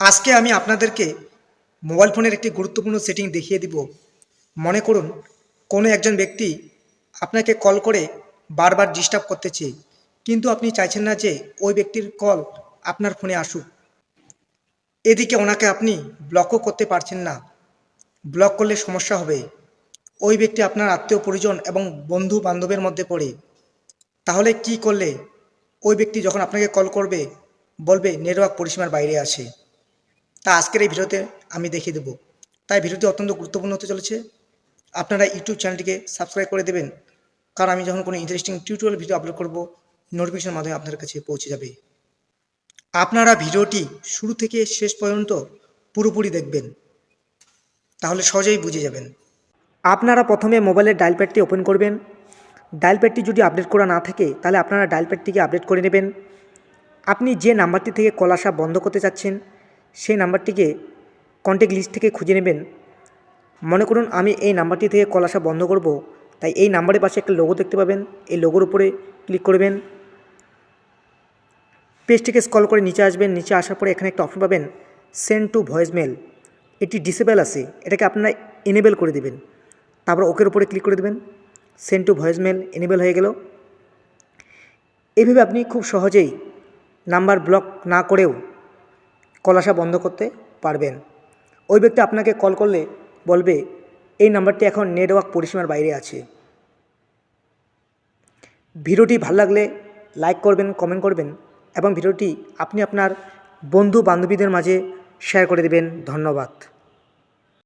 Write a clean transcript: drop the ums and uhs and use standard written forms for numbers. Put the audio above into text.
আজকে আমি আপনাদেরকে মোবাইল ফোনের একটি গুরুত্বপূর্ণ সেটিং দেখিয়ে দিব। মনে করুন কোনো একজন ব্যক্তি আপনাকে কল করে বারবার ডিস্টার্ব করতেছে, কিন্তু আপনি চাইছেন না যে ওই ব্যক্তির কল আপনার ফোনে আসুক। এদিকে ওনাকে আপনি ব্লকও করতে পারছেন না। ব্লক করলে সমস্যা হবে, ওই ব্যক্তি আপনার আত্মীয় পরিজন এবং বন্ধু বান্ধবের মধ্যে পড়ে। তাহলে কি করলে ওই ব্যক্তি যখন আপনাকে কল করবে বলবে নেটওয়ার্ক পরিসীমার বাইরে আছে? তা আজকের এই ভিডিওতে আমি দেখিয়ে দেবো। তাই ভিডিওটি অত্যন্ত গুরুত্বপূর্ণ হতে চলেছে। আপনারা ইউটিউব চ্যানেলটিকে সাবস্ক্রাইব করে দেবেন, কারণ আমি যখন কোনো ইন্টারেস্টিং টিউটোরিয়াল ভিডিও আপলোড করব, নোটিফিকেশনের মাধ্যমে আপনার কাছে পৌঁছে যাবে। আপনারা ভিডিওটি শুরু থেকে শেষ পর্যন্ত পুরোপুরি দেখবেন, তাহলে সহজেই বুঝে যাবেন। আপনারা প্রথমে মোবাইলের ডায়াল প্যাডটি ওপেন করবেন। ডায়াল প্যাডটি যদি আপডেট করা না থাকে তাহলে আপনারা ডায়াল প্যাডটিকে আপডেট করে নেবেন। আপনি যে নাম্বারটি থেকে কল আসা বন্ধ করতে চাচ্ছেন সেই নাম্বারটিকে কন্ট্যাক্ট লিস্ট থেকে খুঁজে নেবেন। মনে করুন আমি এই নাম্বারটি থেকে কল আসা বন্ধ করব, তাই এই নাম্বারের পাশে একটা লোগো দেখতে পাবেন, এই লোগোর উপরে ক্লিক করবেন। পেজটিকে স্ক্রল করে নিচে আসবেন, নিচে আসার পরে এখানে একটা অপশন পাবেন সেন্ড টু ভয়েসমেল। এটি ডিসেবল আছে, এটাকে আপনারা এনেবেল করে দেবেন। তারপর ওকের উপরে ক্লিক করে দেবেন। সেন্ড টু ভয়েসমেল এনেবেল হয়ে গেল। এইভাবে আপনি খুব সহজেই নাম্বার ব্লক না করেও কল আসা বন্ধ করতে পারবেন। ওই ব্যক্তি আপনাকে কল করলে বলবে এই নাম্বারটি এখন নেটওয়ার্ক পরিসীমার বাইরে আছে। ভিডিওটি ভালো লাগলে লাইক করবেন, কমেন্ট করবেন এবং ভিডিওটি আপনি আপনার বন্ধু বান্ধবীদের মাঝে শেয়ার করে দেবেন। ধন্যবাদ।